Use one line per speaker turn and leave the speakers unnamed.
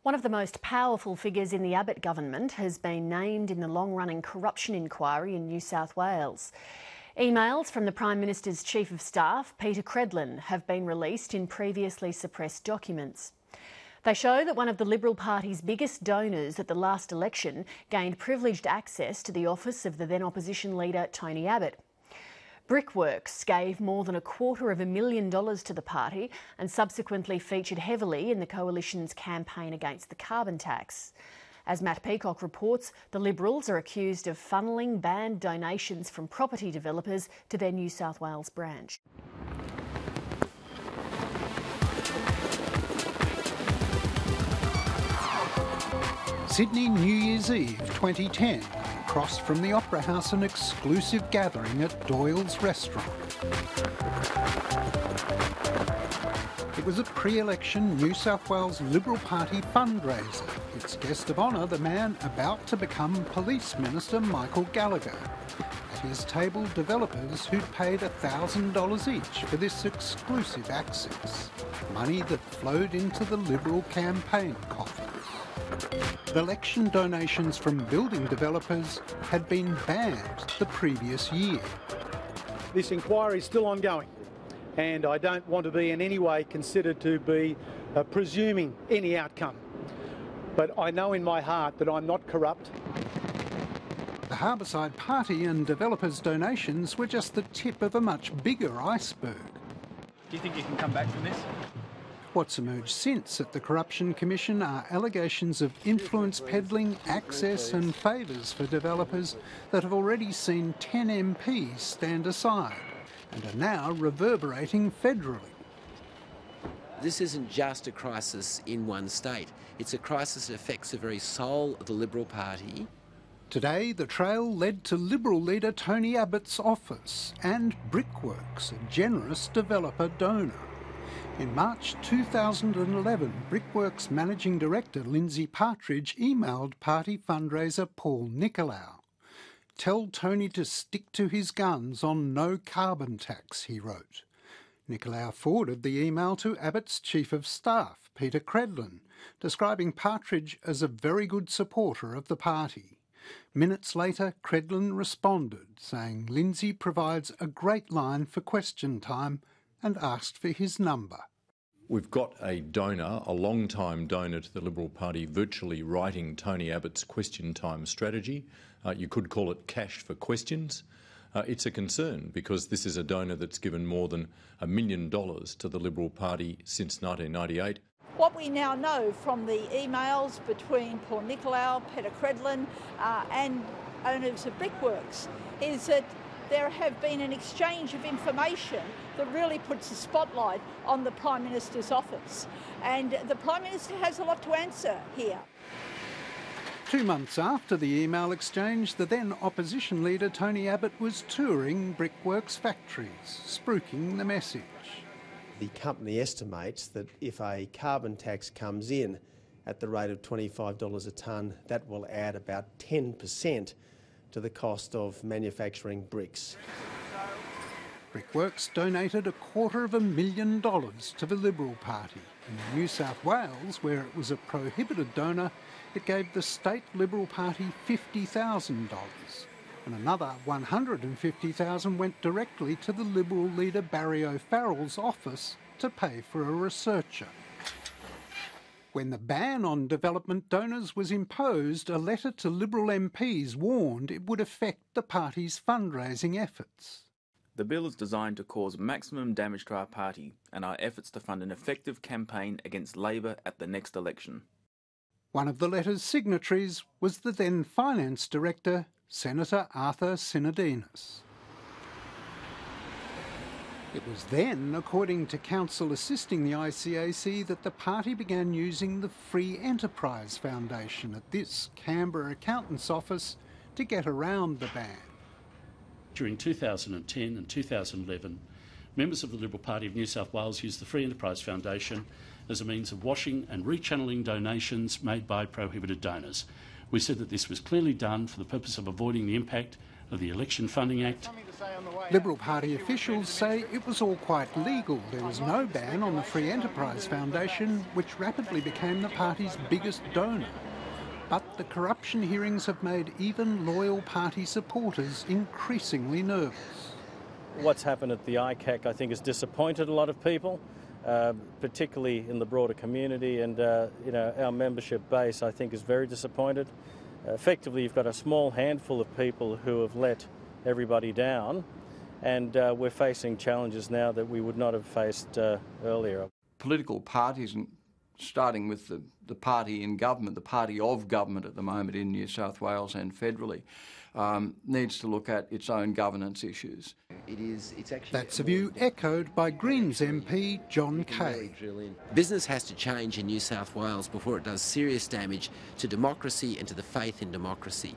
One of the most powerful figures in the Abbott government has been named in the long-running corruption inquiry in New South Wales. Emails from the Prime Minister's Chief of Staff, Peta Credlin, have been released in previously suppressed documents. They show that one of the Liberal Party's biggest donors at the last election gained privileged access to the office of the then opposition leader Tony Abbott. Brickworks gave more than $250,000 to the party and subsequently featured heavily in the coalition's campaign against the carbon tax. As Matt Peacock reports, the Liberals are accused of funneling banned donations from property developers to their New South Wales branch.
Sydney New Year's Eve 2010. Across from the Opera House, an exclusive gathering at Doyle's restaurant. It was a pre-election New South Wales Liberal Party fundraiser. Its guest of honour, the man about to become Police Minister Michael Gallagher. At his table, developers who'd paid $1,000 each for this exclusive access. Money that flowed into the Liberal campaign coffers. Election donations from building developers had been banned the previous year.
This inquiry is still ongoing, and I don't want to be in any way considered to be presuming any outcome. But I know in my heart that I'm not corrupt.
The Harbourside Party and developers' donations were just the tip of a much bigger iceberg.
Do you think you can come back from this?
What's emerged since at the Corruption Commission are allegations of influence peddling, access and favours for developers that have already seen 10 MPs stand aside and are now reverberating federally.
This isn't just a crisis in one state. It's a crisis that affects the very soul of the Liberal Party.
Today, the trail led to Liberal leader Tony Abbott's office and Brickworks, a generous developer donor. In March 2011, Brickworks Managing Director Lindsay Partridge emailed party fundraiser Paul Nicolau. "Tell Tony to stick to his guns on no carbon tax," he wrote. Nicolau forwarded the email to Abbott's Chief of Staff, Peta Credlin, describing Partridge as a very good supporter of the party. Minutes later, Credlin responded, saying Lindsay provides a great line for question time and asked for his number.
We've got a donor, a long-time donor to the Liberal Party, virtually writing Tony Abbott's question time strategy. You could call it cash for questions. It's a concern because this is a donor that's given more than $1 million to the Liberal Party since 1998.
What we now know from the emails between Paul Nicolau, Peta Credlin and owners of Brickworks is that there have been an exchange of information that really puts a spotlight on the Prime Minister's office. And the Prime Minister has a lot to answer here.
2 months after the email exchange, the then opposition leader Tony Abbott was touring Brickworks factories, spruiking the message.
The company estimates that if a carbon tax comes in at the rate of $25 a tonne, that will add about 10% to the cost of manufacturing bricks.
Brickworks donated $250,000 to the Liberal Party. In New South Wales, where it was a prohibited donor, it gave the state Liberal Party $50,000, and another $150,000 went directly to the Liberal leader Barry O'Farrell's office to pay for a researcher. When the ban on development donors was imposed, a letter to Liberal MPs warned it would affect the party's fundraising efforts.
The bill is designed to cause maximum damage to our party and our efforts to fund an effective campaign against Labor at the next election.
One of the letter's signatories was the then Finance Director, Senator Arthur Sinodinos. It was then, according to counsel assisting the ICAC, that the party began using the Free Enterprise Foundation at this Canberra accountant's office to get around the ban.
During 2010 and 2011, members of the Liberal Party of New South Wales used the Free Enterprise Foundation as a means of washing and rechanneling donations made by prohibited donors. We said that this was clearly done for the purpose of avoiding the impact of the Election Funding Act.
Liberal Party officials say it was all quite legal. There was no ban on the Free Enterprise Foundation, which rapidly became the party's biggest donor. But the corruption hearings have made even loyal party supporters increasingly nervous.
What's happened at the ICAC, I think, has disappointed a lot of people, particularly in the broader community, and our membership base, I think, is very disappointed. Effectively, you've got a small handful of people who have let everybody down, and we're facing challenges now that we would not have faced earlier.
Political parties, starting with the party in government, the party of government at the moment in New South Wales and federally, needs to look at its own governance issues.
That's a view echoed by Greens MP John Kay.
Business has to change in New South Wales before it does serious damage to democracy and to the faith in democracy.